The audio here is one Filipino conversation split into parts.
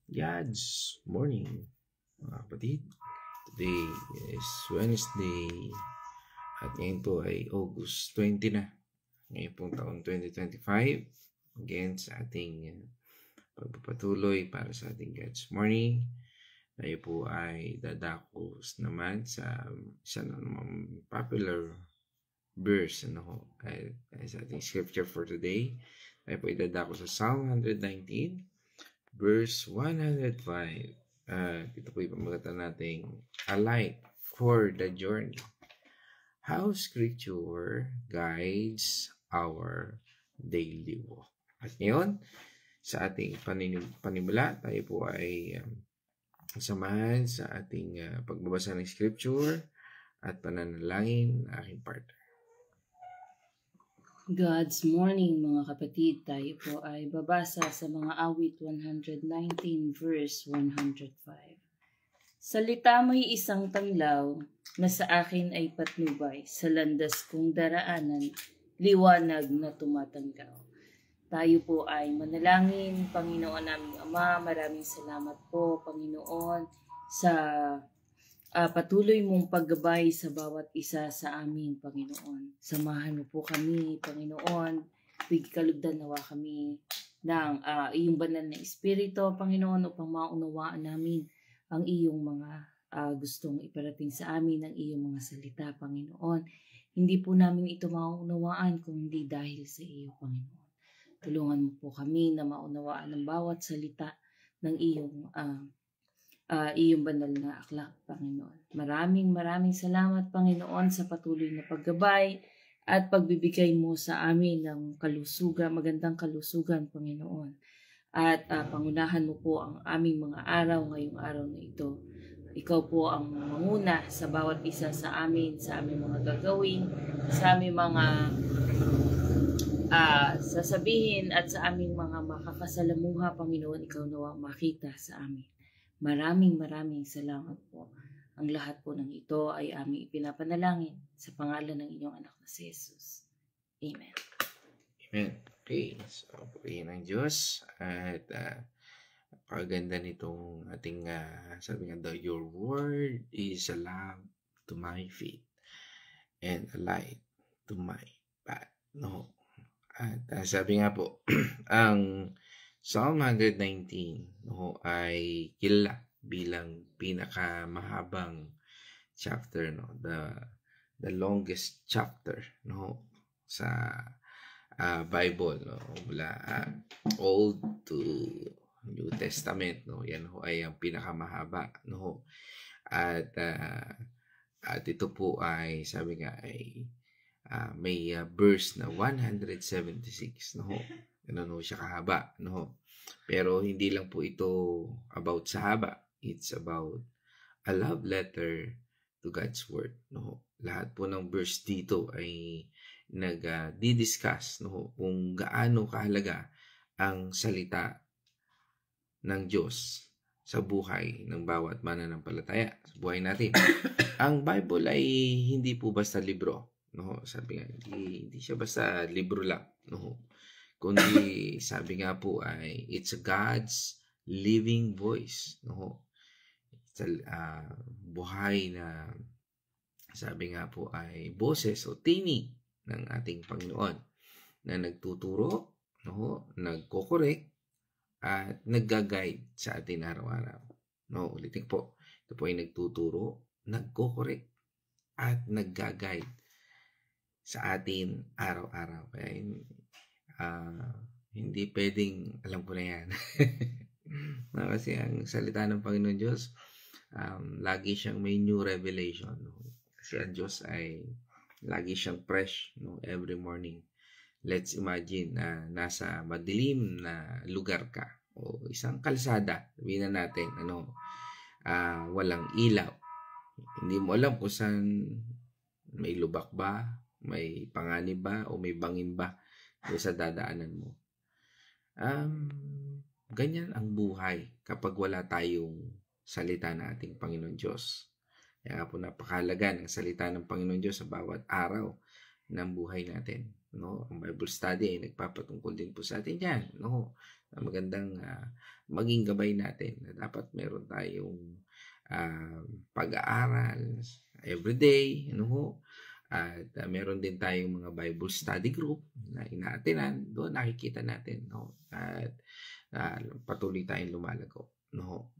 God's morning, mga kapatid. Today is Wednesday at ngayon po ay August 20 na. Ngayon pong taon 2025. Again sa ating pagpapatuloy para sa ating God's morning. Tayo po ay dadakos naman sa isa na namang popular verse ay sa ating scripture for today. Tayo po ay dadakos sa Psalm 119 verse 105. Ito po yung pamagatan nating a light for the journey. How scripture guides our daily walk. At ngayon, sa ating panimula, tayo po ay samahan sa ating pagbabasa ng scripture at pananalangin ng aking partner. God's morning, mga kapatid. Tayo po ay babasa sa mga awit 119 verse 105. Salita mo'y isang tanglaw na sa akin ay patnubay, sa landas kong daraanan, liwanag na tumatanggaw. Tayo po ay manalangin. Panginoon naming Ama, maraming salamat po, Panginoon, sa patuloy mong paggabay sa bawat isa sa amin, Panginoon. Samahan mo po kami, Panginoon. Kalugdan nawa kami ng iyong banal na Espiritu, Panginoon, upang maunawaan namin ang iyong mga gustong iparating sa amin ng iyong mga salita, Panginoon. Hindi po namin ito maunawaan kung hindi dahil sa iyo, Panginoon. Tulungan mo po kami na maunawaan ang bawat salita ng iyong banal na aklat, Panginoon. Maraming salamat, Panginoon, sa patuloy na paggabay at pagbibigay mo sa amin ng kalusugan, magandang kalusugan, Panginoon. At pangunahan mo po ang aming mga araw ngayong araw na ito. Ikaw po ang manguna sa bawat isa sa amin mga gagawin, sa aming mga sasabihin at sa aming mga makakasalamuha, Panginoon. Ikaw nawa makita sa amin. Maraming salamat po. Ang lahat po ng ito ay aming ipinapanalangin sa pangalan ng inyong anak na si Jesus. Amen. Amen. Okay, so purihin ng Diyos at paganda nitong ating sabi nga daw, your word is a lamp to my feet and a light to my path. No? At sabi nga po, ang Psalm 119 ay kilala bilang pinakamahabang chapter, the longest chapter sa Bible, mula Old to New Testament, yan ay ang pinakamahaba, at ito po ay sabi nga ay may verse na 176, Ganun siya kahaba, Pero hindi lang po ito about sa haba. It's about a love letter to God's word, Lahat po ng verse dito ay nag-discuss, kung gaano kahalaga ang salita ng Diyos sa buhay ng bawat mananampalataya, sa buhay natin. Ang Bible ay hindi po basta libro, Sabi nga, hindi siya basta libro lang, Kundi sabi nga po ay it's God's living voice, It's buhay na sabi nga po ay boses o tinig ng ating Panginoon na nagtuturo, nagko-correct at nagga-guide sa atin araw-araw. Ulitin po, ito po ay nagtuturo, nagko-correct at nagga-guide sa atin araw-araw. Kaya hindi pwedeng, alam ko na yan. Kasi ang salita ng Panginoon Diyos, lagi siyang may new revelation. Kasi ang Diyos ay lagi siyang fresh, every morning. Let's imagine na nasa madilim na lugar ka o isang kalsada, sabihin na natin, walang ilaw. Hindi mo alam kung saan may lubak ba, may panganib ba, o may bangin ba sa dadaanan mo. Ganyan ang buhay kapag wala tayong salita ng ating Panginoon Diyos. Kaya po napakahalaga ng salita ng Panginoon Diyos sa bawat araw ng buhay natin. Ang Bible study ay nagpapatungkol din po sa atin yan. na magandang maging gabay natin na dapat meron tayong pag-aaral everyday, ano ho. At meron din tayong mga Bible study group na inaatinan. Doon nakikita natin, no? At patuloy tayong lumalago, no?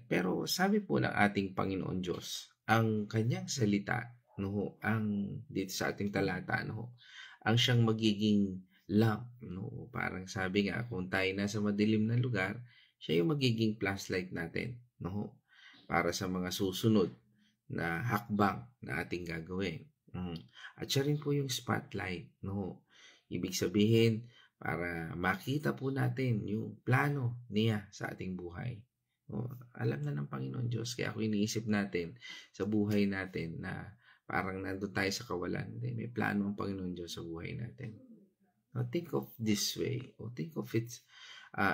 Pero sabi po ng ating Panginoon Diyos, ang kanyang salita, no, ang dito sa ating talata, no, ang siyang magiging lamp, no? Parang sabi nga, kung tayo nasa madilim na lugar, siya yung magiging flashlight natin, no? Para sa mga susunod na hakbang na ating gagawin. At siya rin po yung spotlight, no? Ibig sabihin, para makita po natin yung plano niya sa ating buhay. Alam na ng Panginoon Diyos, kaya ako iniisip natin sa buhay natin na parang nandun tayo sa kawalan. May plano ang Panginoon Diyos sa buhay natin. Now, think of this way, or think of it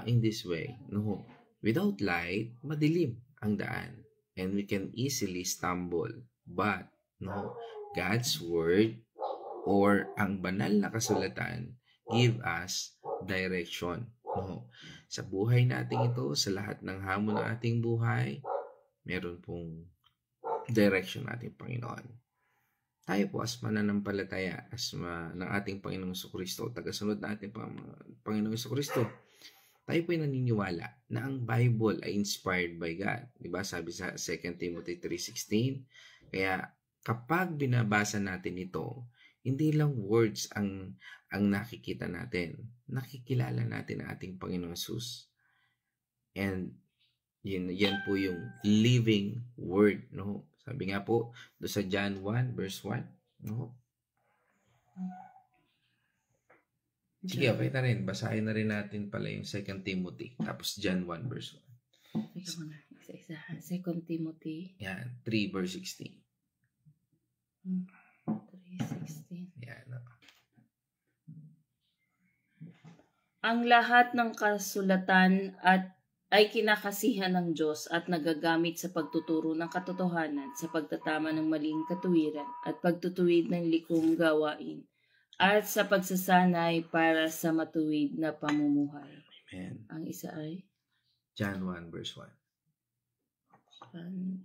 in this way. No? Without light, madilim ang daan, and we can easily stumble. But, no, God's Word, or ang banal na kasulatan, give us direction. No? Sa buhay natin ito, sa lahat ng hamon ng ating buhay, meron pong direction natin, Panginoon. Tayo po as mananampalataya ng ating Panginoong Jesucristo, tagasunod na ating Panginoong Jesucristo, tayo po ay naniniwala na ang Bible ay inspired by God. Diba? Sabi sa 2 Timothy 3:16. Kaya kapag binabasa natin ito, hindi lang words ang nakikita natin. Nakikilala natin ang ating Panginoong Jesus. And yan po yung living word, no? Sabi nga po do sa John 1 verse 1, no? Sige, okay na rin. Basahin na rin natin pala yung 2 Timothy. Tapos John 1 verse 1. Isa-isa. 2 Timothy. Yan, 3 verse 16. 3:16. Yan, no? Ang lahat ng kasulatan ay kinakasihan ng Diyos at nagagamit sa pagtuturo ng katotohanan, sa pagtatama ng maling katuwiran at pagtutuwid ng likong gawain, at sa pagsasanay para sa matuwid na pamumuhay. Amen. Ang isa ay? John 1 verse 1. John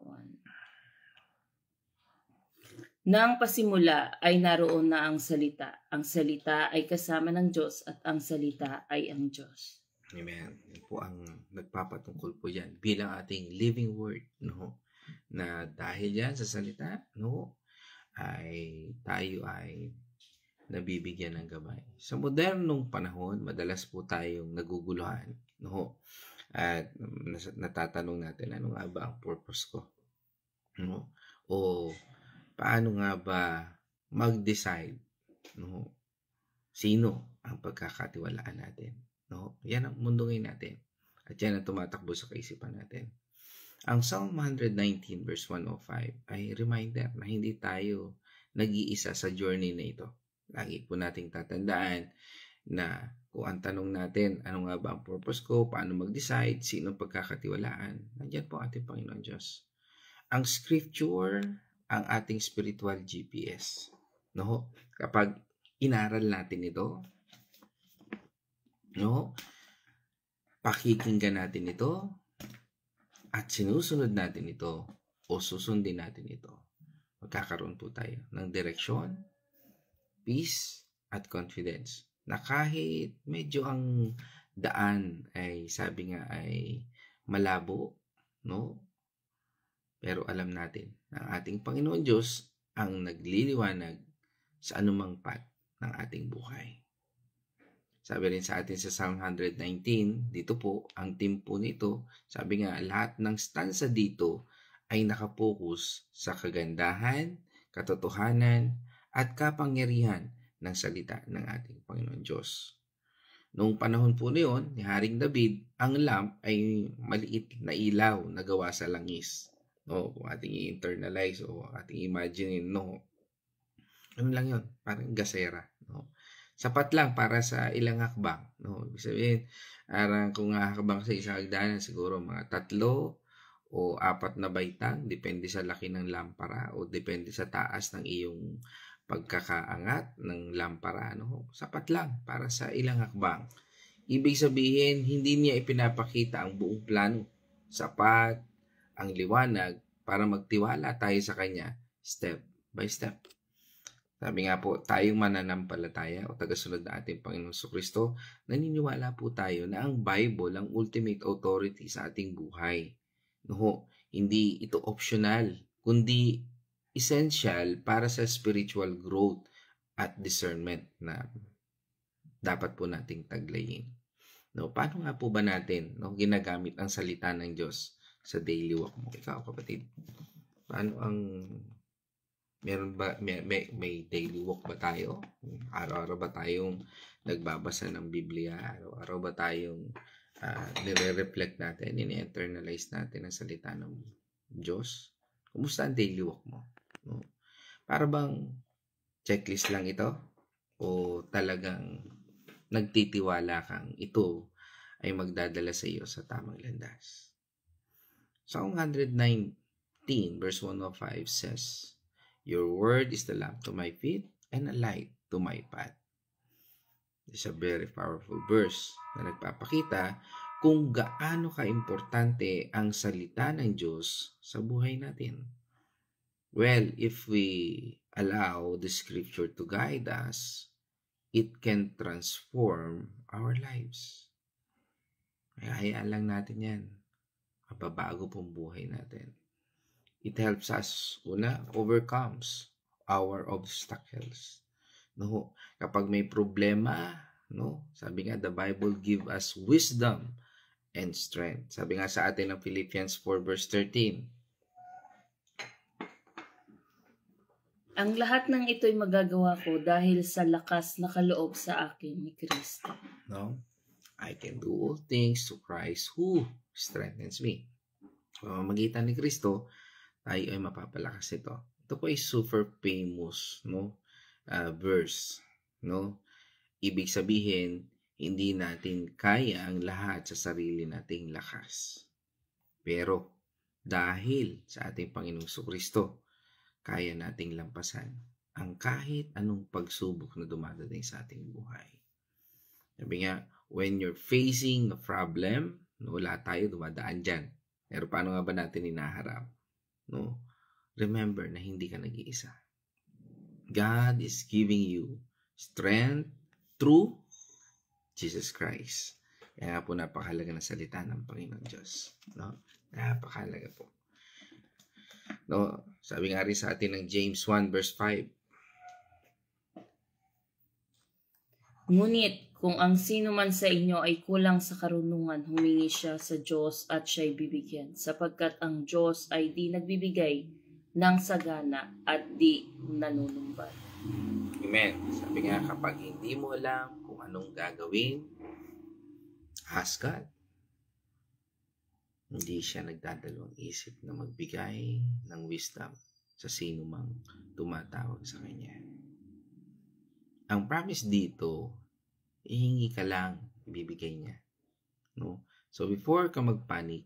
1. Nang pasimula ay naroon na ang salita. Ang salita ay kasama ng Diyos at ang salita ay ang Diyos. Amen. Yan po ang nagpapatungkol po yan bilang ating living word, no? Na dahil yan sa salita, no, ay tayo ay nabibigyan ng gabay. Sa modernong panahon, madalas po tayong naguguluhan, no? At natatanong natin, ano nga ba ang purpose ko? No? O paano nga ba mag-decide, no? Sino ang pagkakatiwalaan natin, no? Yan ang mundo ngayon natin. At yan ang tumatakbo sa kaisipan natin. Ang Psalm 119 verse 105 ay reminder na hindi tayo nag-iisa sa journey na ito. Lagi po nating tatandaan na kung ang tanong natin, ano nga ba ang purpose ko, paano mag-decide, sino pagkakatiwalaan, nandiyan po ating Panginoon Diyos. Ang scripture, ang ating spiritual GPS. No? Kapag inaral natin ito, no? Pakikinggan natin ito, at sinusunod natin ito, o susundin natin ito, magkakaroon po tayo ng direksyon, peace, at confidence. Na kahit medyo ang daan ay, sabi nga, ay malabo, no? Pero alam natin na ang ating Panginoon Diyos ang nagliliwanag sa anumang path ng ating buhay. Sabi rin sa atin sa Psalm 119, dito po, ang team po nito, sabi nga, lahat ng stanza dito ay nakapokus sa kagandahan, katotohanan, at kapangyarihan ng salita ng ating Panginoon Diyos. Noong panahon po niyon, ni Haring David, ang lamp ay maliit na ilaw na gawa sa langis. No, kung ating i-internalize o ating imagine, no, ano lang yun, parang gasera, no? Sapat lang para sa ilang hakbang, no? Ibig sabihin, kung hakbang sa isang hagdanan, siguro mga 3 o 4 na baitang, depende sa laki ng lampara o depende sa taas ng iyong pagkakaangat ng lampara, no? Sapat lang para sa ilang hakbang. Ibig sabihin, hindi niya ipinapakita ang buong plano. Sapat ang liwanag para magtiwala tayo sa Kanya step by step. Sabi nga po, tayong mananampalataya o tagasunod na ating Panginoong Kristo, naniniwala po tayo na ang Bible ang ultimate authority sa ating buhay. No, hindi ito optional, kundi essential para sa spiritual growth at discernment na dapat po nating taglayin. No, paano nga po ba natin ginagamit ang salita ng Diyos sa daily walk mo? Ikaw, kapatid, paano ang meron ba may daily walk ba tayo? Araw-araw ba tayong nagbabasa ng Biblia? Araw-araw ba tayong nire-reflect natin, ini-internalize natin ang salita ng Diyos? Kumusta ang daily walk mo? No? Para bang checklist lang ito? O talagang nagtitiwala kang ito ay magdadala sa iyo sa tamang landas? Psalm 119 verse 105 says, "Your word is the lamp to my feet and a light to my path." It's a very powerful verse na nagpapakita kung gaano ka-importante ang salita ng Diyos sa buhay natin. Well, if we allow the scripture to guide us, it can transform our lives. Kaya hayaan lang natin yan. Mababago pong buhay natin. It helps us, overcomes our obstacles. No, kapag may problema, sabi nga, the Bible give us wisdom and strength. Sabi nga sa atin ng Philippians 4 verse 13. Ang lahat ng ito'y magagawa ko dahil sa lakas na kaloob sa akin ni Kristo. No? I can do all things through Christ who strengthens me. Magitan ni Kristo, tayo ay mapapalakas ito. Ito po ay super famous verse. Ibig sabihin, hindi natin kaya ang lahat sa sarili nating lakas. Pero dahil sa ating Panginoong Kristo, kaya nating lampasan ang kahit anong pagsubok na dumadating sa ating buhay. Sabi nga, when you're facing a problem, wala tayo dumadaan dyan. Pero paano nga ba natin inaharap? Remember na hindi ka nag-iisa. God is giving you strength through Jesus Christ. Kaya nga po napakahalaga na salita ng Panginoon Diyos. Napakahalaga po. Sabi nga rin sa atin ng James 1 verse 5. Ngunit kung ang sino man sa inyo ay kulang sa karunungan, humingi siya sa Diyos at siya'y bibigyan, sapagkat ang Diyos ay di nagbibigay ng sagana at di nanunumbat. Amen. Sabi nga, kapag hindi mo alam kung anong gagawin, ask God. Hindi siya nagdadalawang isip na magbigay ng wisdom sa sino mang tumatawag sa Kanya. Ang promise dito, ihingi ka lang, ibibigay niya. So before ka magpanic,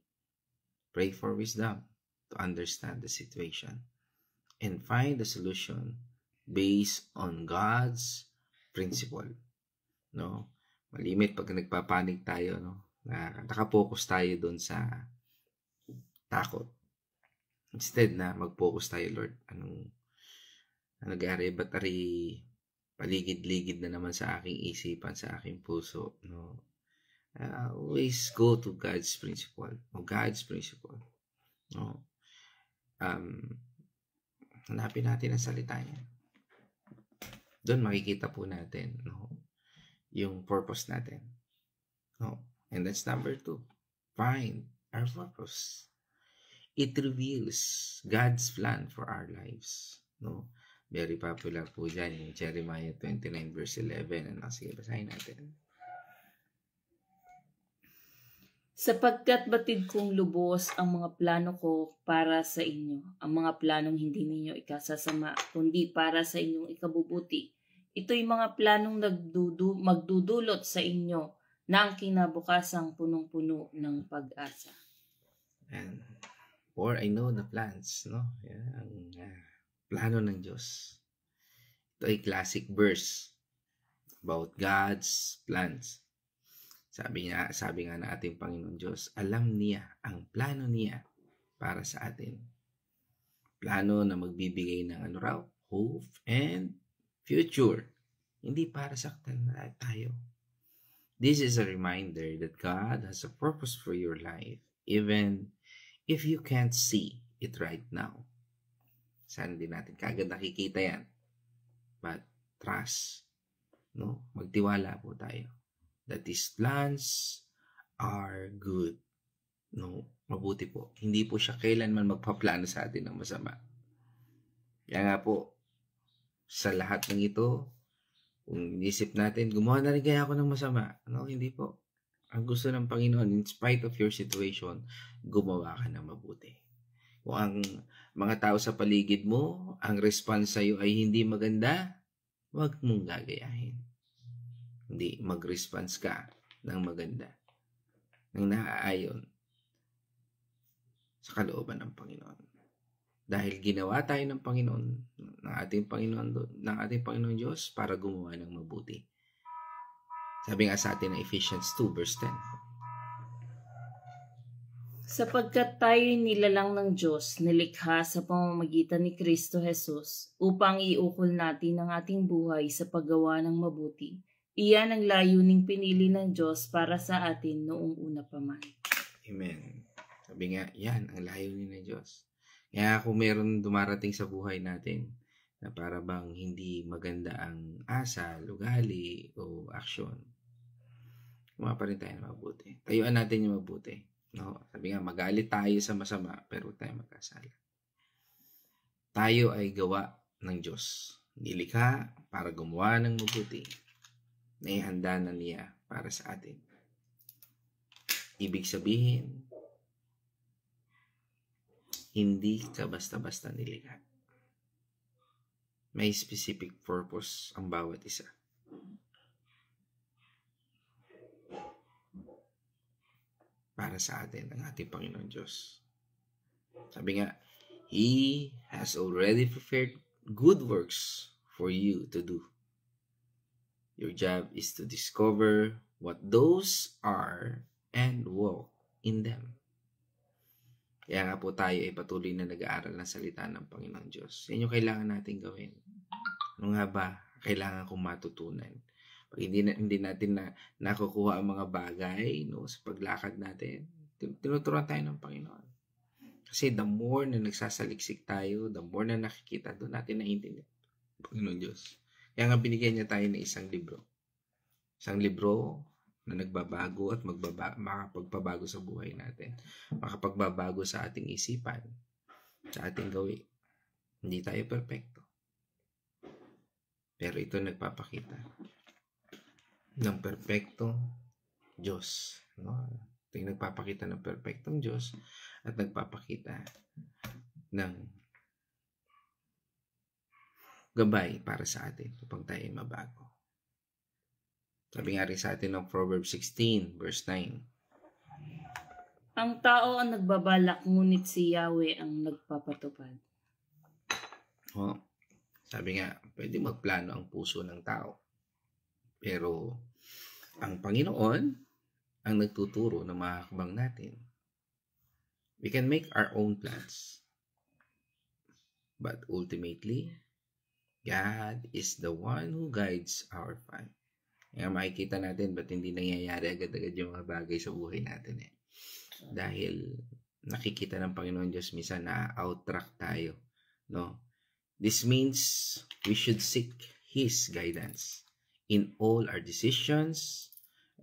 pray for wisdom to understand the situation and find the solution based on God's principle. Malimit pag nagpapanik tayo, nakapokus tayo doon sa takot. Instead na mag-focus tayo, Lord, anong nangyari, ba't paligid-ligid na naman sa aking isipan, sa aking puso, always go to God's principle. Hanapin natin ang salita niya. Doon makikita po natin yung purpose natin. And that's number 2. Find our purpose. It reveals God's plan for our lives. Very popular po dyan yung Jeremiah 29 verse 11. Sige, basahin natin. Sapagkat batid kong lubos ang mga plano ko para sa inyo, ang mga planong hindi ninyo ikasasama, kundi para sa inyong ikabubuti. Ito'y mga planong magdudulot sa inyo na ang kinabukasang punong-puno ng pag-asa. And for I know the plans, ang plano ng Diyos. Ito Ito ay classic verse about God's plans. Sabi nga ng ating Panginoon Diyos, alam niya ang plano niya para sa atin. Plano na magbibigay ng hope and future. Hindi para saktan na tayo. This is a reminder that God has a purpose for your life, even if you can't see it right now. Sana din natin kagad nakikita yan. But trust, no? Magtiwala po tayo that His plans are good. No, mabuti po. Hindi po siya kailanman magpaplano sa atin ng masama. Kaya nga po, sa lahat ng ito, kung inisip natin, gumawa na rin kaya ako ng masama. No, hindi po. Ang gusto ng Panginoon, in spite of your situation, gumawa ka ng mabuti. Kung ang mga tao sa paligid mo, ang response sa'yo ay hindi maganda, huwag mong gagayahin. Hindi, mag-response ka ng maganda, ng naaayon sa kalooban ng Panginoon. Dahil ginawa tayo ng Panginoon, ng ating Panginoon Diyos para gumawa ng mabuti. Sabi nga sa atin ng Ephesians 2 verse 10. Sapagkat tayo'y nilalang ng Diyos, nilikha sa pamamagitan ni Kristo Jesus, upang iukol natin ang ating buhay sa paggawa ng mabuti. Iyan ang layuning pinili ng Diyos para sa atin noong una pa man. Amen. Sabi nga, yan ang layunin ng Diyos. Kaya kung meron dumarating sa buhay natin na para bang hindi maganda ang asal, ugali, o aksyon, gumawa pa rin tayo ng mabuti. Tayuan natin yung mabuti. No? Sabi nga, magalit tayo sa masama, pero huwag tayo magkasala. Tayo ay gawa ng Diyos. Nilikha para gumawa ng mabuti. Naihanda na niya para sa atin. Ibig sabihin, hindi ka basta-basta nilikha. May specific purpose ang bawat isa. Para sa atin, ang ating Panginoon Diyos. Sabi nga, He has already prepared good works for you to do. Your job is to discover what those are and walk in them. Kaya nga po tayo ay patuloy na nag-aaral ng salita ng Panginoon Diyos. Yan yung kailangan natin gawin. Ano nga ba kailangan kong matutunan? Pag hindi natin nakukuha ang mga bagay, no, sa paglakad natin, tinuturuan tayo ng Panginoon. Kasi the more na nagsasaliksik tayo, the more na nakikita, doon natin naiintindihan Panginoon Diyos. Kaya nga binigyan niya tayo ng isang libro. Isang libro na nagbabago at makapagpabago sa buhay natin. Makapagbabago sa ating isipan, sa ating gawin. Hindi tayo perfecto. Pero ito nagpapakita ng perfectong Diyos. No? Ito yung nagpapakita ng perfectong Diyos at nagpapakita ng gabay para sa atin upang tayo mabago. Sabi nga rin sa atin ng Proverbs 16, verse 9. Ang tao ang nagbabalak, ngunit si Yahweh ang nagpapatupad. Oh, sabi nga, pwede magplano ang puso ng tao. Pero ang Panginoon ang nagtuturo ng mga hakbang natin. We can make our own plans. But ultimately, God is the one who guides our path. Kaya makikita natin ba't hindi nangyayari agad-agad yung mga bagay sa buhay natin eh. Dahil nakikita ng Panginoon Diyos minsan na out-track tayo. No? This means we should seek His guidance in all our decisions,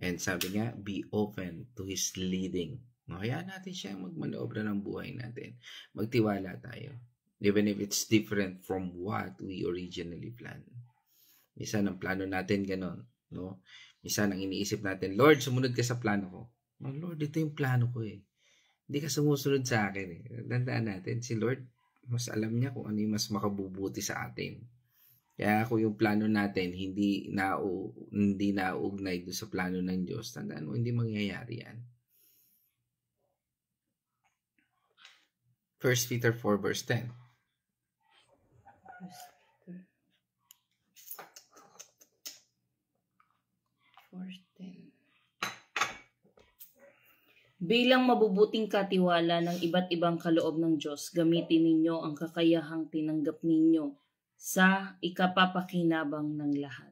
and sabi nga, be open to His leading. No? Hayaan natin siya magmanoobra ng buhay natin. Magtiwala tayo. Even if it's different from what we originally planned. Minsan ang plano natin ganon. No? Minsan ang iniisip natin, Lord, sumunod ka sa plano ko. Oh, Lord, ito yung plano ko eh. Hindi ka sumusunod sa akin eh. Tandaan natin, si Lord, mas alam niya kung ano yung mas makabubuti sa atin. Kaya kung yung plano natin hindi nauugnay doon sa plano ng Diyos, tandaan mo, hindi mangyayari yan. 1 Peter 4 verse 10. Bilang mabubuting katiwala ng iba't ibang kaloob ng Diyos, gamitin ninyo ang kakayahang tinanggap ninyo sa ikapapakinabang ng lahat.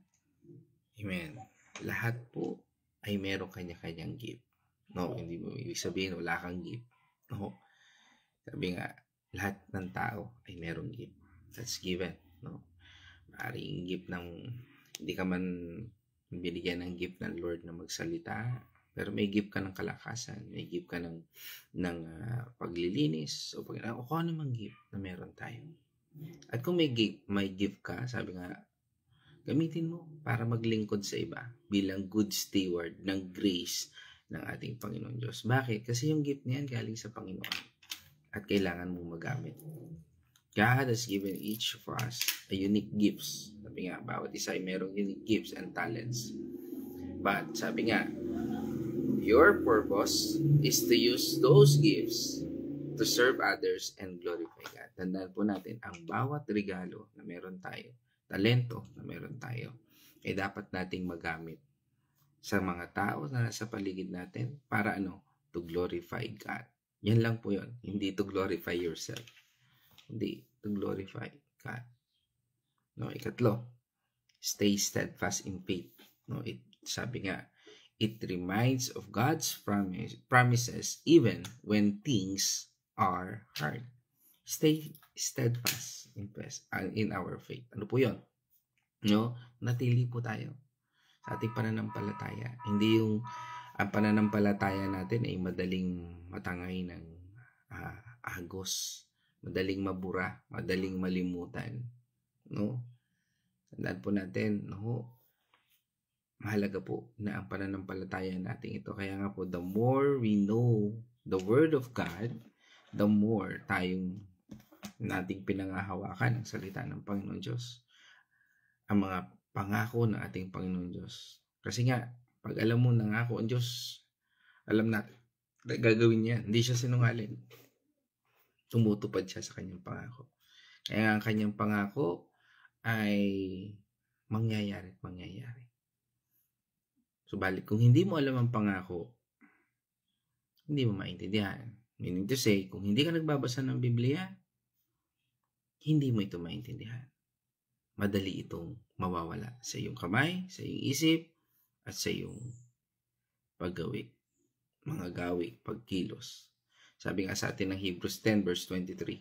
Amen. Lahat po ay meron kanya-kanyang gift. No, hindi mo ibig sabihin wala kang gift. No. Sabi nga, lahat ng tao ay merong gift. That's given. No. Maaaring gift ng hindi ka man binigyan ng gift ng Lord na magsalita, pero may gift ka ng kalakasan, may gift ka ng paglilinis, o kung ano mang gift na meron tayo. At kung may gift ka, sabi nga, gamitin mo para maglingkod sa iba bilang good steward ng grace ng ating Panginoon Diyos. Bakit? Kasi yung gift niyan galing sa Panginoon at kailangan mo magamit. God has given each of us a unique gifts. Sabi nga, bawat isa ay merong unique gifts and talents. But sabi nga, your purpose is to use those gifts to serve others and glorify God. Tandaan po natin, ang bawat regalo na meron tayo, talento na meron tayo, ay dapat nating magamit sa mga tao na nasa paligid natin para to glorify God. Yan lang po yun. Hindi to glorify yourself. Hindi, to glorify God. No, ikatlo, stay steadfast in faith. No, sabi nga, it reminds of God's promises even when things are hard. Stay steadfast in our faith. Ano po yun? No, natili po tayo sa ating pananampalataya. Hindi yung ang pananampalataya natin ay madaling matangay ng agos, madaling mabura, madaling malimutan. No? Tandaan po natin, mahalaga po na ang pananampalataya natin ito. Kaya nga po, the more we know the Word of God, the more tayong nating pinangahawakan ang salita ng Panginoon Diyos. Ang mga pangako ng ating Panginoon Diyos. Kasi nga, pag alam mo nangako ang Diyos, alam na gagawin niya. Hindi siya sinungaling. Tumutupad siya sa kanyang pangako. Kaya ang kanyang pangako ay mangyayari at mangyayari. Subalit, kung hindi mo alam ang pangako, hindi mo maintindihan. Meaning to say, kung hindi ka nagbabasa ng Biblia, hindi mo ito maintindihan. Madali itong mawawala sa iyong kamay, sa iyong isip, at sa iyong paggawi, mga gawi, pagkilos. Sabi nga sa atin ng Hebrews 10 verse 23.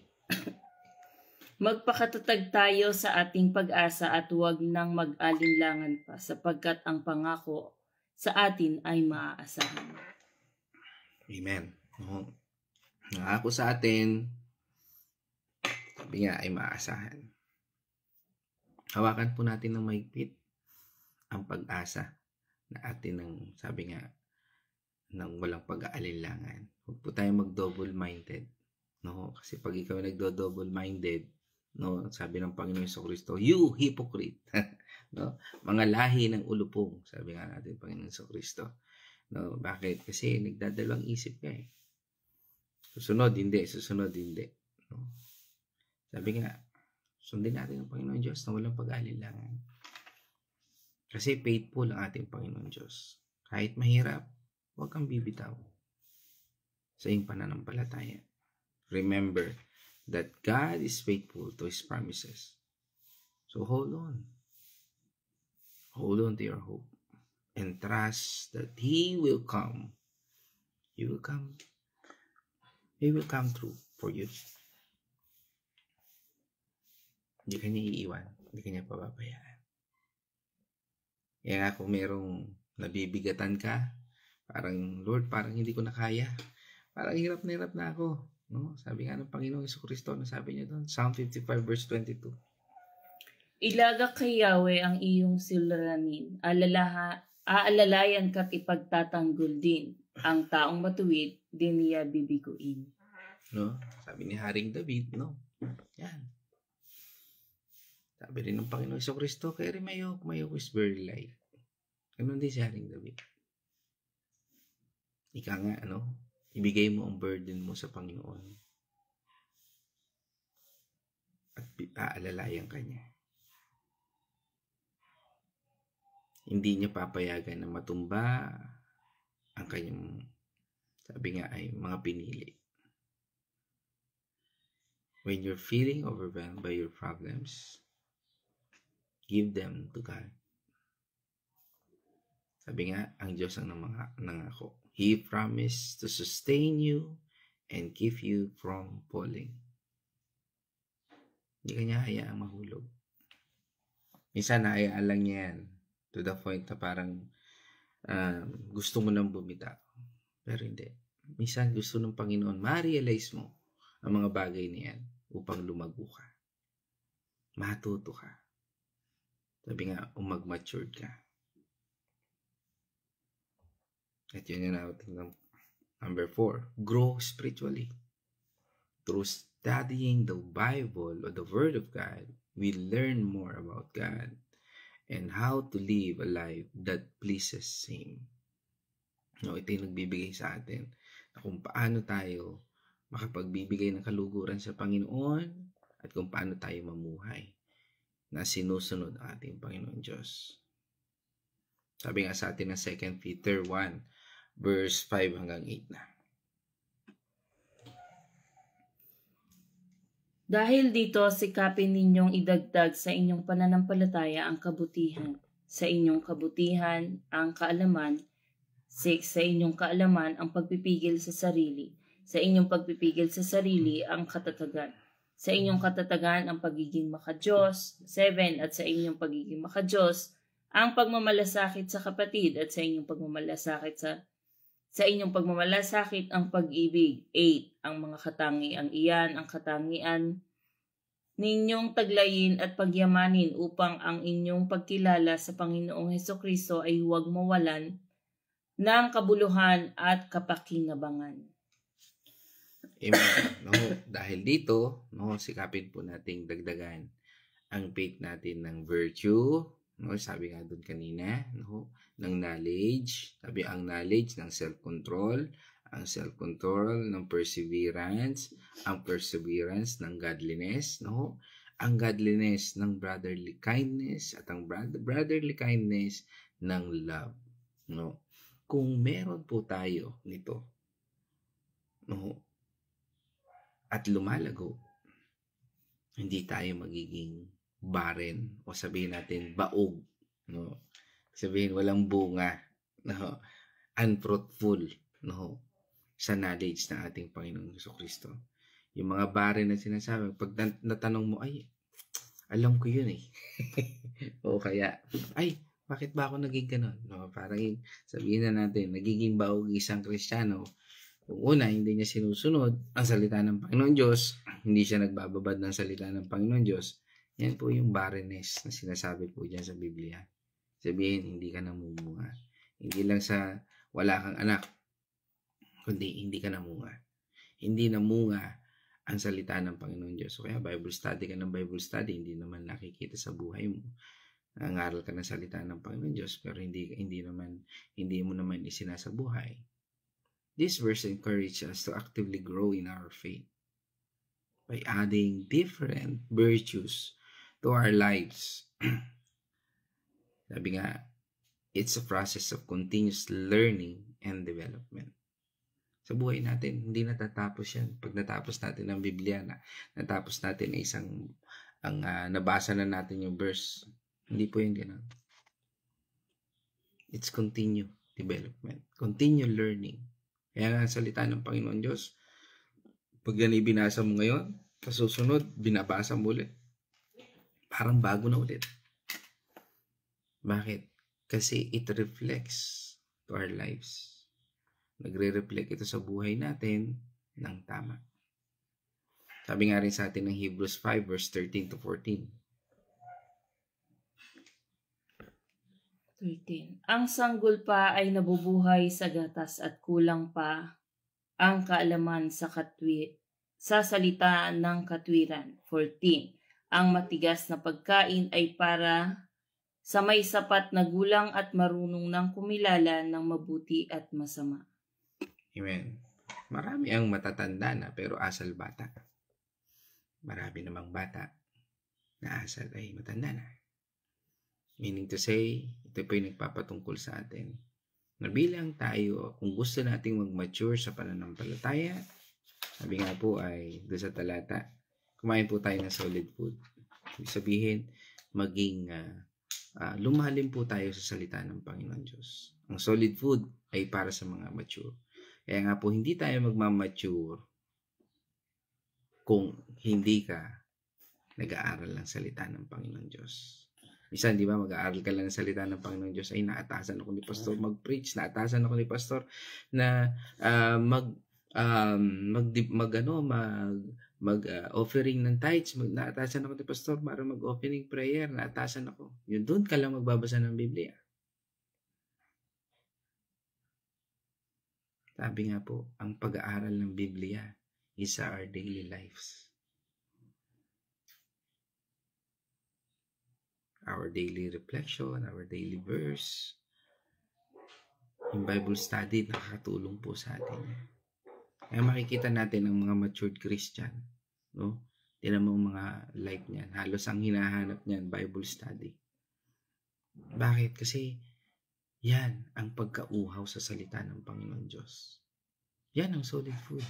Magpakatatag tayo sa ating pag-asa at huwag nang mag-alinlangan pa sapagkat ang pangako sa atin ay maaasahan. Amen. Nangako sa atin, sabi nga ay maaasahan. Hawakan po natin ng mahigpit ang pag-asa na atin ng, sabi nga, ng walang pag-aalinlangan. Huwag po tayong mag-double-minded. No? Kasi pag ikaw nagdo-double-minded, no, sabi ng Panginoon Jesucristo, you hypocrite. No? Mga lahi ng ulupong, sabi nga natin Panginoon Jesucristo. No, bakit? Kasi nagdadalawang isip ka eh. Susunod, hindi. Susunod, hindi. No? Sabi nga, sundin natin ang Panginoon Diyos na walang pag-alinlangan. Kasi faithful ang ating Panginoon Diyos. Kahit mahirap, huwag kang bibitaw sa iyong pananampalataya. Remember that God is faithful to His promises. So hold on. Hold on to your hope. And trust that He will come. He will come. He will come through for you. Hindi ka niya iiwan. Hindi ka niya pababayaan. Kaya nga kung merong nabibigatan ka, parang, Lord, parang hindi ko na kaya. Parang hirap na ako. No? Sabi nga ng Panginoong Jesucristo, sabi niya doon, Psalm 55 verse 22. Ilagak kay Yahweh ang iyong suliranin. Aalalayan ka't ipagtatanggol din. Ang taong matuwid, din niya bibiguin. No? Sabi ni Haring David, no? Yan. Sabi rin ng Panginoong Jesucristo, carry my yoke is very light. Ganun din si Haring David. Ika nga, ibigay mo ang burden mo sa Panginoon. At aalalayan ka niya. Hindi niya papayagan na matumba ang kanyang, Sabi nga ay mga pinili. When you're feeling overwhelmed by your problems, give them to God. Sabi nga, ang Diyos ang nangako. He promised to sustain you and keep you from falling. Hindi ka niya hayaang mahulog. Minsan, nahayaan lang niya yan to the point na parang gusto mo nang bumitaw. Pero hindi. Minsan, gusto ng Panginoon, ma-realize mo ang mga bagay na yan upang lumago ka. Matuto ka. Sabi nga, mag-matured ka. At yun yung natin ng number 4. Grow spiritually. Through studying the Bible or the Word of God, we learn more about God and how to live a life that pleases Him. No, ito yung nagbibigay sa atin na kung paano tayo makapagbibigay ng kaluguran sa Panginoon at kung paano tayo mamuhay na sinusunod ang ating Panginoon Diyos. Sabi nga sa atin ng 2 Peter 1, verse 5 hanggang 8 na. Dahil dito, sikapin ninyong idagdag sa inyong pananampalataya ang kabutihan, sa inyong kabutihan ang kaalaman, sa inyong kaalaman ang pagpipigil sa sarili, sa inyong pagpipigil sa sarili ang katatagan, sa inyong katatagan ang pagiging makadiyos, 7, at sa inyong pagiging makadiyos ang pagmamalasakit sa kapatid, at sa inyong pagmamalasakit sa inyong pagmamalasakit ang pag-ibig. 8. Ang mga katangiang iyan, ang katangian ninyong taglayin at pagyamanin upang ang inyong pagkilala sa Panginoong Hesukristo ay huwag mawalan ng kabuluhan at kapakinabangan. Amen. No, dahil dito, no, sikapin po nating dagdagan ang faith natin ng virtue, no, sabi nga doon kanina, no, ng knowledge, sabi ang knowledge ng self-control, ang self-control ng perseverance, ang perseverance ng godliness, no, ang godliness ng brotherly kindness, at ang brotherly kindness ng love, no. Kung meron po tayo nito, no, at lumalago, hindi tayo magiging barren o sabihin natin baog, no. Sabihin walang bunga, no, unfruitful, no, sa knowledge ng ating Panginoong Jesucristo. Yung mga barren na sinasabi, pag natanong mo, ay, alam ko yun eh. O kaya, ay, bakit ba ako naging ganon? No, parang sabihin na natin, nagiging baog isang Kristiyano. Kung una, hindi niya sinusunod ang salita ng Panginoon Diyos, hindi siya nagbababad ng salita ng Panginoon Diyos, yan po yung barrenness na sinasabi po dyan sa Biblia. Sabihin, hindi ka namumunga. Hindi lang sa wala kang anak, kundi hindi ka namunga. Hindi namunga ang salita ng Panginoon Diyos. So, kaya Bible study ka ng Bible study, hindi naman nakikita sa buhay mo. Nangaral ka ng salita ng Panginoon Diyos, pero hindi mo naman isinasabuhay. This verse encourages us to actively grow in our faith by adding different virtues to our lives. Sabi nga, it's a process of continuous learning and development. Sa buhay natin, hindi natatapos yan. Pag natapos natin ang Biblia, natapos natin nabasa na natin yung verse, hindi po yung gano'n. It's continue development, continue learning. Kaya nga ang salita ng Panginoon Diyos, pag yan ibinasa mo ngayon, kasusunod, binabasa mo ulit. Parang bago na ulit. Bakit? Kasi it reflects to our lives. Nagre-reflect ito sa buhay natin ng tama. Sabi nga rin sa atin ng Hebrews 5 verse 13 to 14. 13. Ang sanggol pa ay nabubuhay sa gatas at kulang pa ang kaalaman sa salita ng katwiran. 14. Ang matigas na pagkain ay para sa may sapat na gulang at marunong ng kumilala ng mabuti at masama. Amen. Marami ang matatanda na pero asal bata. Marami namang bata na asal ay matanda na. Meaning to say, ito po yung nagpapatungkol sa atin na bilang tayo, kung gusto nating mag-mature sa pananampalataya, sabi nga po ay doon sa talata, kumain po tayo ng solid food. Ibig sabihin, maging lumalim po tayo sa salita ng Panginoon Diyos. Ang solid food ay para sa mga mature. Kaya nga po, hindi tayo magmamature kung hindi ka nag-aaral ng salita ng Panginoon Diyos. Minsan, di ba, mag-aaral ka lang ng salita ng Panginoon Diyos, ay naatasan ako ni Pastor mag-preach, naatasan ako ni Pastor na offering ng tithes, naatasan ako ni Pastor para mag-offering prayer, naatasan ako. Yun, doon ka lang magbabasa ng Biblia. Sabi nga po, ang pag-aaral ng Biblia is our daily lives. Our daily reflection, our daily verse, yung Bible study, nakakatulong po sa atin. Kaya makikita natin ang mga matured Christian, no? Tingnan mo mga life niyan. Halos ang hinahanap niyan, Bible study. Bakit? Kasi yan ang pagkauhaw sa salita ng Panginoon Diyos. Yan ang solid food.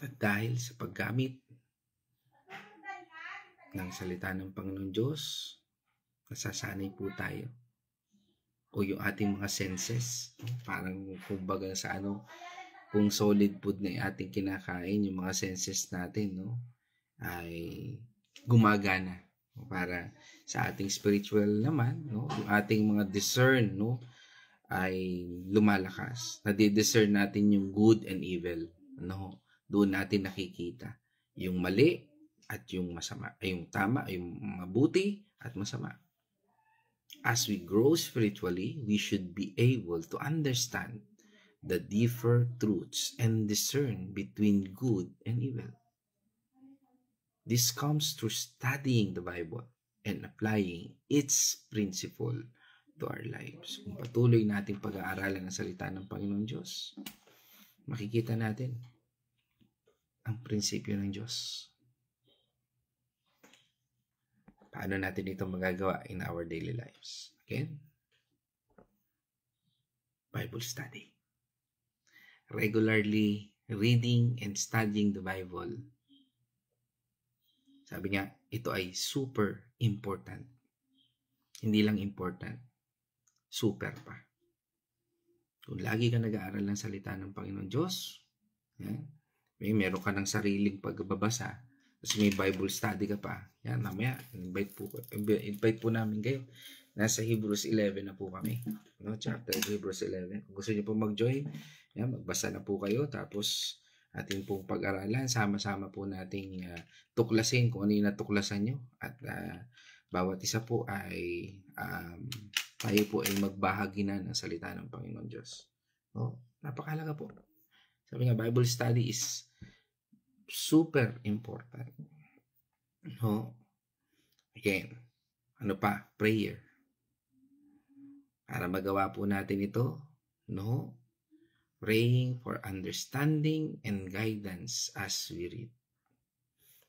At dahil sa paggamit ng salita ng Panginoon Diyos, nasasanay po tayo. O yung ating mga senses, parang kumbaga sa kung solid food na ating kinakain, yung mga senses natin, no, ay gumagana. Para sa ating spiritual naman, no, yung ating mga discern, no, ay lumalakas. Nadi-discern natin yung good and evil, no. Doon natin nakikita yung mali at yung masama, ay yung tama, yung mabuti at masama. As we grow spiritually, we should be able to understand the different truths and discern between good and evil. This comes through studying the Bible and applying its principle to our lives. Kung patuloy natin pag-aaralan ng salita ng Panginoon Diyos, makikita natin ang prinsipyo ng Diyos. Paano natin ito magagawa in our daily lives? Again, Bible study. Regularly reading and studying the Bible. Sabi niya, ito ay super important. Hindi lang important, super pa. Kung lagi ka nag-aaral ng salita ng Panginoon Diyos, meron ka ng sariling pagbabasa, tapos may Bible study ka pa. Yan, mamaya, invite po namin kayo. Nasa Hebrews 11 na po kami. No? Chapter Hebrews 11. Kung gusto niyo po mag-join, yan, magbasa na po kayo. Tapos, ating pong pag-aralan, sama-sama po nating tuklasin kung ano yung natuklasan nyo. At bawat isa po ay, tayo po ay magbahagi na ng salita ng Panginoon Diyos. No? Napakalaga po. Sabi nga, Bible study is super important. No? Again, ano pa? Prayer. Para magawa po natin ito, no? Praying for understanding and guidance as we read.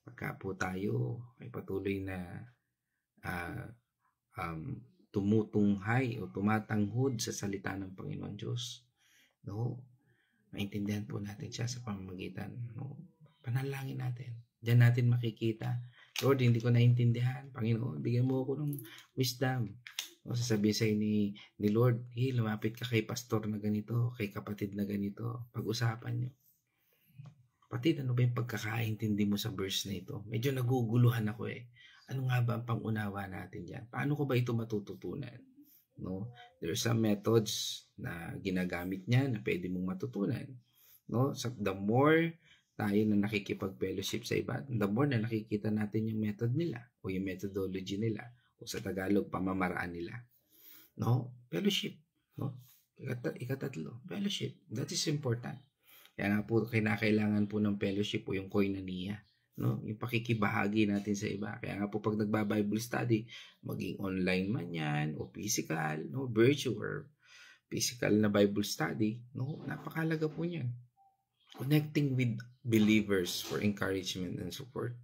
Pagka po tayo ay patuloy na tumutunghay o tumatanghod sa salita ng Panginoon Diyos, no? Maintindihan po natin siya sa pamamagitan, no? Panalangin natin. Diyan natin makikita, Lord, hindi ko naintindihan. Panginoon, bigyan mo ako ng wisdom. O sasabihin sa'yo ni Lord, lumapit ka kay pastor na ganito, kay kapatid na ganito. Pag-usapan nyo. Kapatid, ano ba yung pagkakaintindi mo sa verse na ito? Medyo naguguluhan ako eh. Ano nga ba ang pangunawa natin dyan? Paano ko ba ito matututunan? No? There are some methods na ginagamit niya na pwede mong matutunan. No? So, the more tayo na nakikipag-fellowship sa iba, the more na nakikita natin yung method nila o yung methodology nila o sa Tagalog, pamamaraan nila. No? Fellowship. No? Ikatatlo, fellowship. That is important. Kaya nga po, kinakailangan po ng fellowship o yung koinonia. No? Yung pakikibahagi natin sa iba. Kaya nga po, pag nagba-Bible study, maging online man yan o physical, no? Virtual or physical na Bible study, no? Napakalaga po niyan. Connecting with believers for encouragement and support.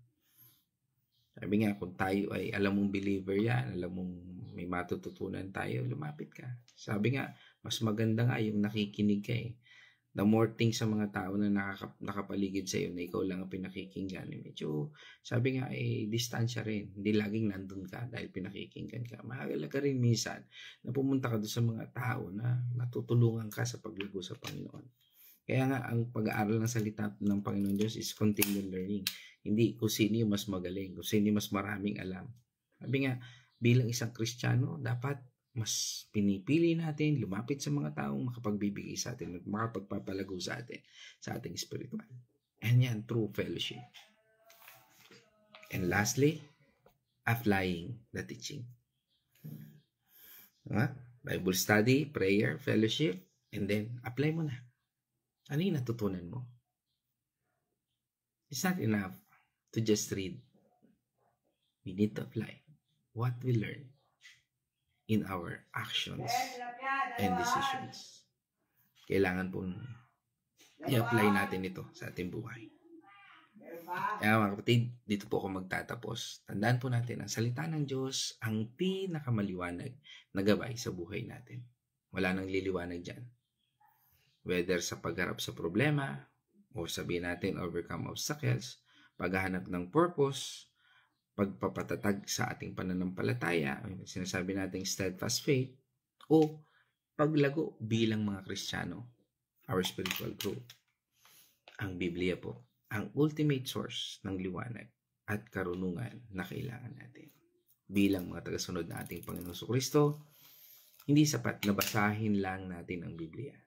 Sabi nga, kung tayo ay alam mong believer yan, alam mong may matututunan tayo, lumapit ka. Sabi nga, mas maganda nga yung nakikinig ka eh. The more things sa mga tao na nakapaligid sa iyo na ikaw lang ang pinakikinggan, medyo sabi nga distansya rin. Hindi laging nandun ka dahil pinakikinggan ka. Mahalaga rin minsan na pumunta ka doon sa mga tao na matutulungan ka sa paglago sa Panginoon. Kaya nga ang pag-aaral ng salita ng Panginoon Diyos is continual learning. Hindi kung sino yung mas magaling, kung sino yung mas maraming alam. Sabi nga, bilang isang Kristiyano, dapat mas pinipili natin lumapit sa mga taong makapagbibigay sa atin at makapagpapalago sa atin sa ating spiritual. And yan, true fellowship. And lastly, applying the teaching. Bible study, prayer, fellowship, and then apply mo na. Ano yung natutunan mo? It's not enough to just read. We need to apply what we learn in our actions and decisions. Kailangan pong i-apply natin ito sa ating buhay. Kaya mga kapatid, dito po ako magtatapos. Tandaan po natin, ang salita ng Diyos ang pinakamaliwanag na gabay sa buhay natin. Wala nang liliwanag dyan. Whether sa pagharap sa problema, o sabihin natin overcome obstacles, paghahanap ng purpose, pagpapatatag sa ating pananampalataya, sinasabi nating steadfast faith, o paglago bilang mga Kristiyano, our spiritual growth. Ang Biblia po, ang ultimate source ng liwanag at karunungan na kailangan natin. Bilang mga tagasunod na ating Panginoon Kristo, hindi sapat na basahin lang natin ang Biblia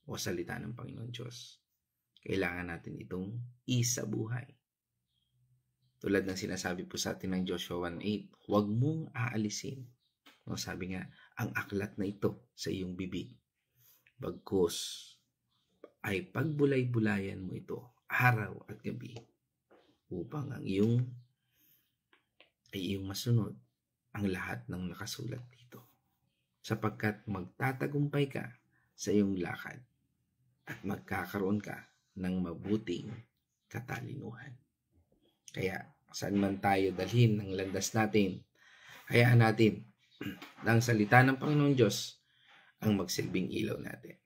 o salita ng Panginoon Diyos. Kailangan natin itong isabuhay. Tulad ng sinasabi po sa atin ng Joshua 1:8, huwag mong aalisin. No, sabi nga, ang aklat na ito sa iyong bibig. Bagkus ay pagbulay-bulayan mo ito araw at gabi upang ang iyong masunod ang lahat ng nakasulat dito. Sapagkat magtatagumpay ka sa iyong lakad at magkakaroon ka ng mabuting katalinuhan. Kaya saan man tayo dalhin ng landas natin, hayaan natin na ang salita ng Panginoon Diyos ang magsilbing ilaw natin.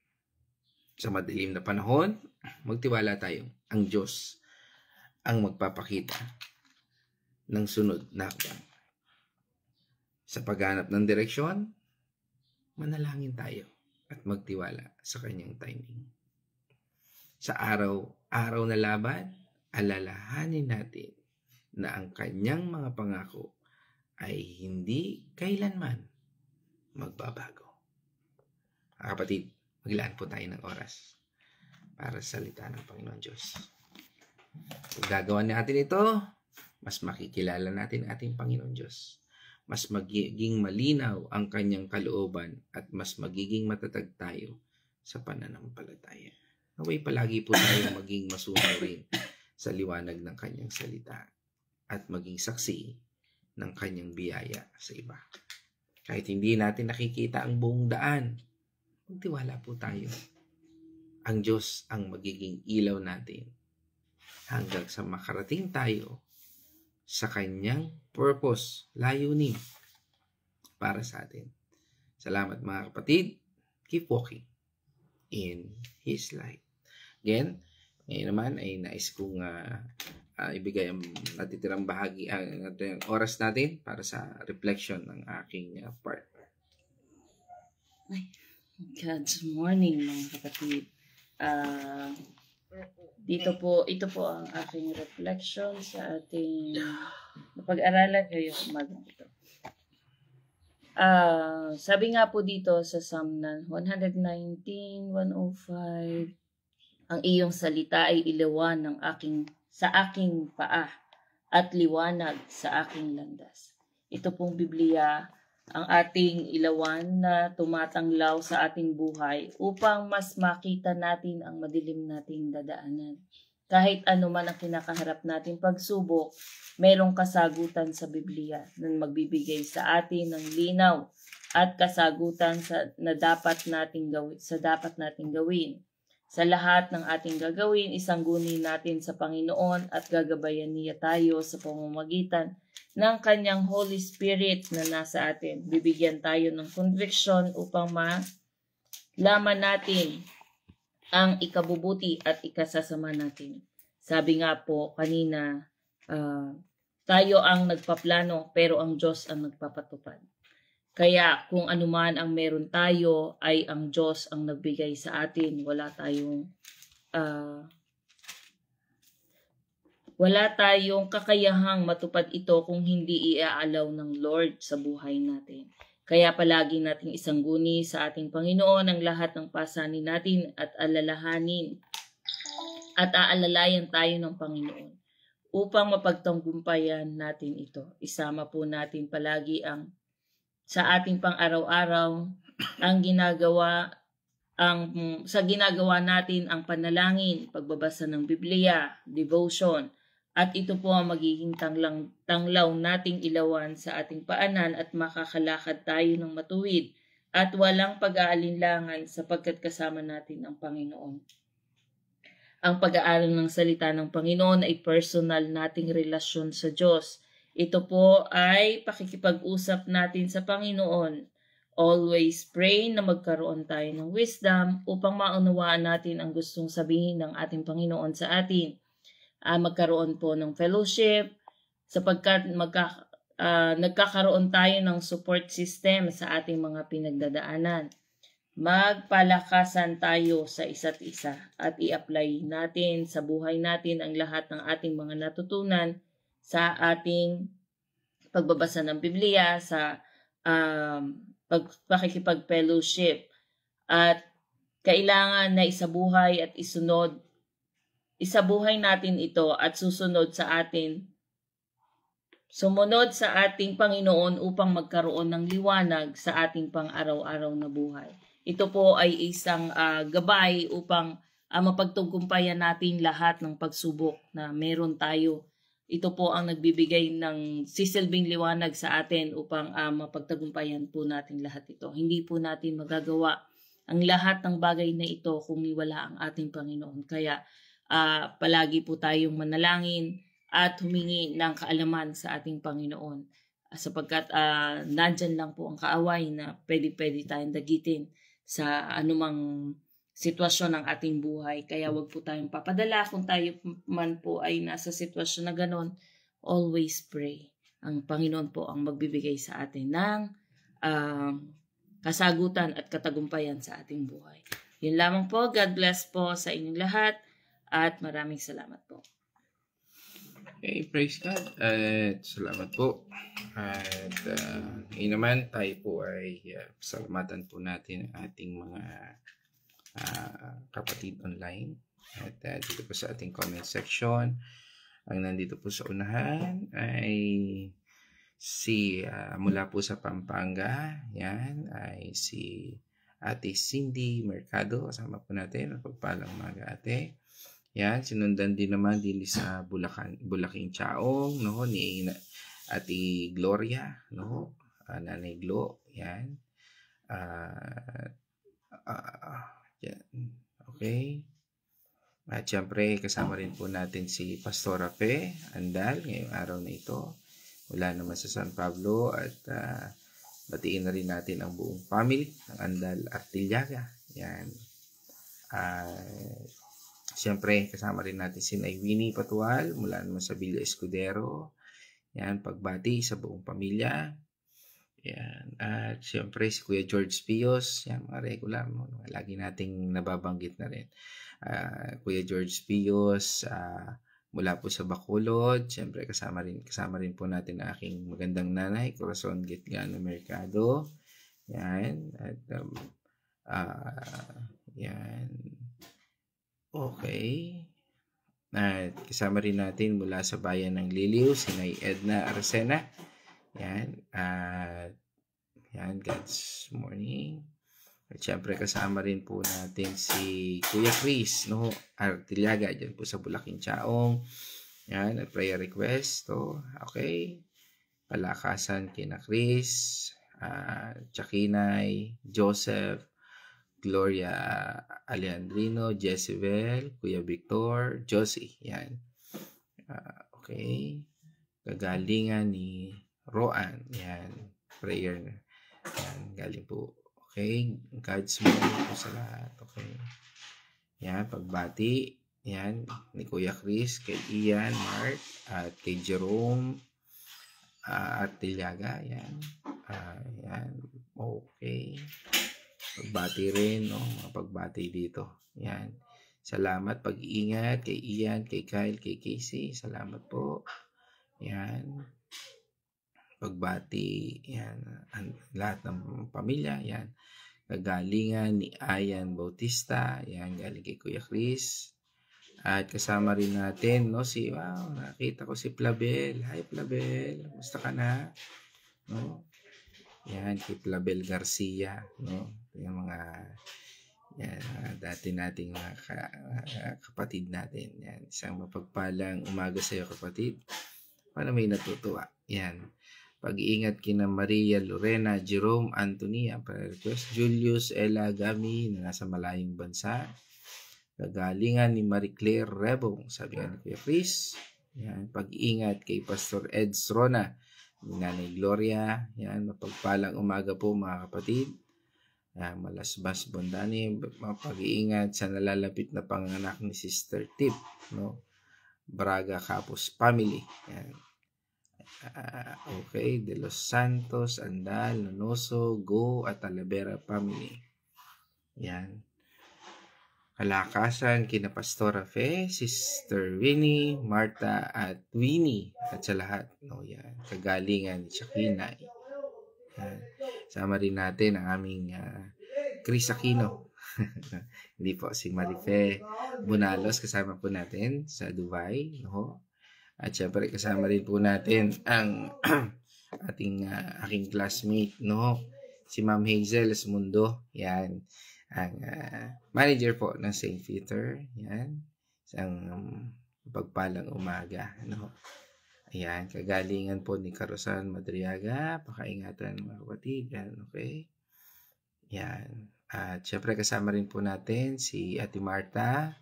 Sa madilim na panahon, magtiwala tayo. Ang Diyos ang magpapakita ng sunod na hakbang. Sa paghanap ng direksyon, manalangin tayo at magtiwala sa kanyang timing. Sa araw-araw na laban, alalahanin natin na ang kanyang mga pangako ay hindi kailanman magbabago. Mga kapatid, maglaan po tayo ng oras para sa salita ng Panginoon Diyos. Kung gagawa natin ito, mas makikilala natin ating Panginoon Diyos. Mas magiging malinaw ang kanyang kalooban at mas magiging matatag tayo sa pananampalataya. Naway palagi po tayo maging masunurin sa liwanag ng kanyang salita at maging saksi ng kanyang biyaya sa iba. Kahit hindi natin nakikita ang buong daan, magtiwala po tayo. Ang Diyos ang magiging ilaw natin hanggang sa makarating tayo sa kanyang purpose, layunin para sa atin. Salamat mga kapatid. Keep walking in His light. Again, ngayon naman ay nais kong ibigay ang natitirang bahagi, ang oras natin para sa reflection ng aking part. God's morning mga kapatid. Ito po ang aking reflection sa ating pag-aralan kayo umagang ito. Sabi nga po dito sa Psalm 119, 105, ang iyong salita ay ilawan sa aking paa at liwanag sa aking landas. Ito pong Biblia ang ating ilawan na tumatanglaw sa ating buhay upang mas makita natin ang madilim nating dadaanan. Kahit ano man ang kinakaharap nating pagsubok, merong kasagutan sa Biblia na magbibigay sa atin ng linaw at kasagutan sa dapat nating gawin. Sa lahat ng ating gagawin, isangguni natin sa Panginoon at gagabayan niya tayo sa pamamagitan ng kanyang Holy Spirit na nasa atin. Bibigyan tayo ng conviction upang malaman natin ang ikabubuti at ikasasama natin. Sabi nga po kanina, tayo ang nagpaplano pero ang Diyos ang nagpapatupad. Kaya kung anuman ang meron tayo ay ang Diyos ang nagbigay sa atin. Wala tayong kakayahang matupad ito kung hindi iaalaw ng Lord sa buhay natin. Kaya palagi nating isangguni sa ating Panginoon ang lahat ng pasanin natin at alalahanin at aalalayan tayo ng Panginoon upang mapagtagumpayan natin ito. Isama po natin palagi sa ating pang-araw-araw sa ginagawa natin ang panalangin, pagbabasa ng Biblia, devotion, at ito po ang magiging tanglaw nating ilawan sa ating paanan at makakalakad tayo ng matuwid at walang pag-aalinlangan sapagkat kasama natin ang Panginoon. Ang pag-aaral ng salita ng Panginoon ay personal nating relasyon sa Diyos. Ito po ay pakikipag-usap natin sa Panginoon. Always pray na magkaroon tayo ng wisdom upang maunawaan natin ang gustong sabihin ng ating Panginoon sa atin. Magkaroon po ng fellowship sapagkat nagkakaroon tayo ng support system sa ating mga pinagdadaanan. Magpalakasan tayo sa isa't isa at i-apply natin sa buhay natin ang lahat ng ating mga natutunan sa ating pagbabasa ng Biblia, sa pakikipag-fellowship. At kailangan na isabuhay natin ito at sumunod sa ating Panginoon upang magkaroon ng liwanag sa ating pang-araw-araw na buhay. Ito po ay isang gabay upang mapagtagumpayan natin lahat ng pagsubok na meron tayo. Ito po ang nagbibigay ng sisilbing liwanag sa atin upang mapagtagumpayan po natin lahat ito. Hindi po natin magagawa ang lahat ng bagay na ito kung wala ang ating Panginoon. Kaya palagi po tayong manalangin at humingi ng kaalaman sa ating Panginoon. Sapagkat nandyan lang po ang kaaway na pwede tayong dagitin sa anumang sitwasyon ng ating buhay. Kaya wag po tayong papadala kung tayo man po ay nasa sitwasyon na ganon. Always pray. Ang Panginoon po ang magbibigay sa atin ng kasagutan at katagumpayan sa ating buhay. Yun lamang po. God bless po sa inyong lahat at maraming salamat po. Okay, praise God. At salamat po. At ngayon naman tayo po ay salamatan po natin ang ating mga kapatid online at dito po sa ating comment section. Ang nandito po sa unahan ay mula po sa Pampanga, yan ay si Ate Cindy Mercado. Kasama po natin, pagpalang umaga ate. Yan, sinundan din naman sa Bulaking Chaong, no, ni Ate Gloria, no, Nanay Glo, yan. Yan. Okay. At syempre, kasama rin po natin si Pastora Pe Andal ngayong araw na ito. Mula naman sa San Pablo at batiin na rin natin ang buong family ng Andal Artillaga. Yan. Syempre, kasama rin natin si Winnie Patual mula naman sa Villa Escudero. Yan, pagbati sa buong pamilya. Yan. At syempre si Kuya George Pios, yan, mga regular mo, lagi nating nababanggit na rin. Kuya George Pios mula po sa Bacolod. Syempre kasama rin po natin ang aking magandang nanay, Corazon Gitgano Mercado. Yan. At yan. Okay. At kasama rin natin mula sa bayan ng Liliw, si Nay Edna Arcena. Yan. Yan, God's morning. At syempre kasama rin po natin si Kuya Chris, no, Artillaga, dyan po sa Bulaking Chaong. Yan, at prayer request. Okay. Palakasan kina Chris, Chakinay, Joseph, Gloria Alejandrino, Jezebel, Kuya Victor, Josie. Yan. Okay. Kagalingan ni Roan. Yan. Prayer na. Yan. Galing po. Okay. God's morning po sa lahat. Okay. Yan. Pagbati. Yan. Ni Kuya Chris, kay Ian, Mark, at kay Jerome, at Tilyaga. Yan. Yan. Okay. Pagbati rin, no? Mga pagbati dito. Yan. Salamat, pag-iingat kay Ian, kay Kyle, kay Casey. Salamat po. Yan. Pagbati, yan. Lahat ng pamilya, yan. Kagalingan ni Ayan Bautista, yan. Galing kay Kuya Chris. At kasama rin natin, no? Nakita ko si Plabel. Hi, Plabel. Kumusta ka na? No? Yan, kay Plabel Garcia, no? Yung mga dati nating mga kapatid natin. Yan, isang mapagpalang umaga sa iyo, kapatid. Paano may natutuwa? Yan. Pag-iingat kina Maria Lorena, Jerome, Anthony, ang request, Julius, Ella, Gami, na nasa malayong bansa. Kagalingan ni Marie Claire Rebong, sabi nga ni Kuya Chris. Yan. Pag-iingat kay Pastor Ed Srona, ni Nanay Gloria. Yan. Mapagpalang umaga po, mga kapatid. Malasbas Bondani, mapag-iingat sa nalalapit na panganak ni Sister Tip, no? Braga Capos family. Yan. Okay, De Los Santos, Andal, Nonoso, Go, at Talavera family. Yan. Kalakasan kina Pastora Fe, Sister Winnie, Marta, at Winnie, at sa lahat, no? Yan. Kagalingan ni Shakinay. Yan. Sama rin natin ang aming Chris Aquino. Hindi po, si Marife Bunalos, kasama po natin sa Dubai. No? At syempre kasama rin po natin ang aking classmate, no? Si Ma'am Hazel Esmundo. Yan. Ang manager po ng St. Peter. Yan. Isang pagpalang umaga. No? Ayan, kagalingan po ni Carosan Madriaga. Pakaingatan mga kapatid. Yan, okay? Yan. At syempre kasama rin po natin si Ate Marta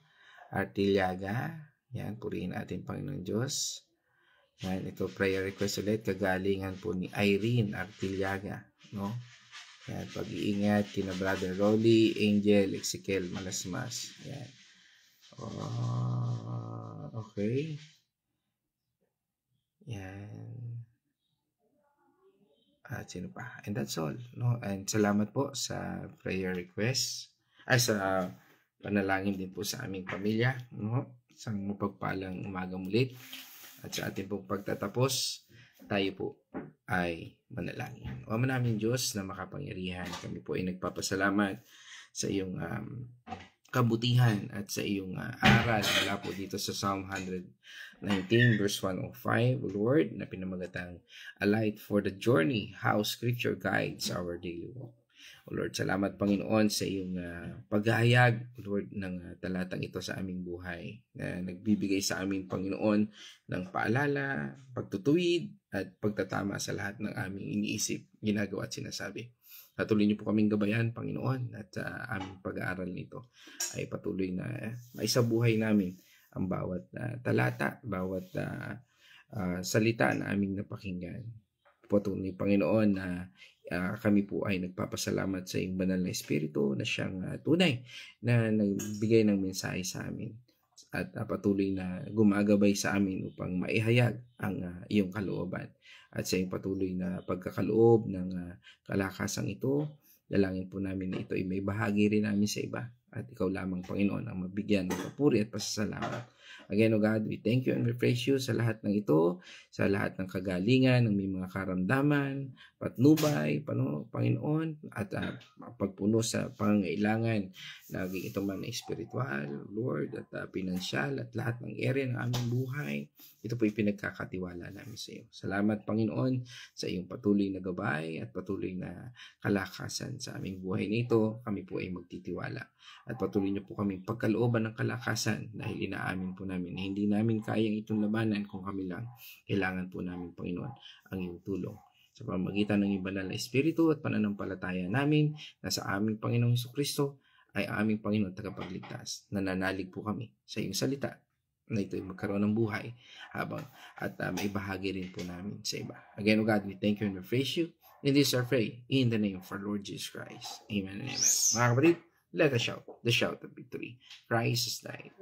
Artiliaga. Yan, purihin natin Panginoon Diyos. Yan, ito prayer request ulit. Kagalingan po ni Irene Artiliaga. No? Yan, pag-iingat kina Brother Rolly, Angel, Ezekiel Malasmas. Yan. Okay. Yan. At sino pa? And that's all. No? And salamat po sa prayer request. Sa panalangin din po sa aming pamilya. No? Isang mapagpalang umaga mulit. At sa ating pong pagtatapos, tayo po ay manalangin. O manaming Diyos na makapangyarihan, kami po ay nagpapasalamat sa iyong kabutihan at sa iyong aral mula po dito sa Psalm 119 verse 105, Lord, na pinamagatang a light for the journey, how scripture guides our daily walk. O Lord, salamat Panginoon sa iyong paghahayag, Lord, ng talatang ito sa aming buhay, na nagbibigay sa amin, Panginoon, ng paalala, pagtutuwid, at pagtatama sa lahat ng aming iniisip, ginagawa at sinasabi. Patuloy niyo po kaming gabayan, Panginoon, at aming pag-aaral nito ay patuloy na maisabuhay namin ang bawat talata, bawat salita na aming napakinggan. Patuloy, Panginoon, na kami po ay nagpapasalamat sa iyong banal na Espiritu na siyang tunay na nagbigay ng mensahe sa amin at patuloy na gumagabay sa amin upang maihayag ang iyong kalooban. At sa iyong patuloy na pagkakaloob ng kalakasang ito, dalangin po namin na ito ay may bahagi rin namin sa iba. At ikaw lamang, Panginoon, ang mabigyan ng papuri at pasasalamat. Again, O God, we thank you and we praise you sa lahat ng ito, sa lahat ng kagalingan, ng may mga karamdaman, patnubay, Panginoon, at pagpuno sa pangangailangan, naging ito man na espiritual, Lord, at pinansyal, at lahat ng area ng aming buhay. Ito po pinagkakatiwala namin sa iyo. Salamat, Panginoon, sa iyong patuloy na gabay at patuloy na kalakasan sa aming buhay nito. Kami po ay magtitiwala. At patuloy niyo po kaming pagkalooban ng kalakasan dahil inaamin po namin na hindi namin kayang itong labanan kung kami lang. Kailangan po namin, Panginoon, ang iyong tulong. Sa pamamagitan ng iyong banal na Espiritu at pananampalataya namin na sa aming Panginoong Jesucristo ay aming Panginoon tagapagligtas. Nananalig po kami sa iyong salita na ito'y magkaroon ng buhay at may bahagi rin po namin sa iba. Again, O God, we thank you and we praise you. And this our pray in the name of our Lord Jesus Christ. Amen and amen. Mga kapatid, let us shout the shout of victory. Christ is died.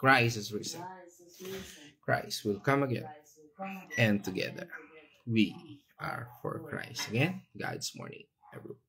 Christ is risen. Christ will come again. And together we are for Christ. Again, God's morning, everyone.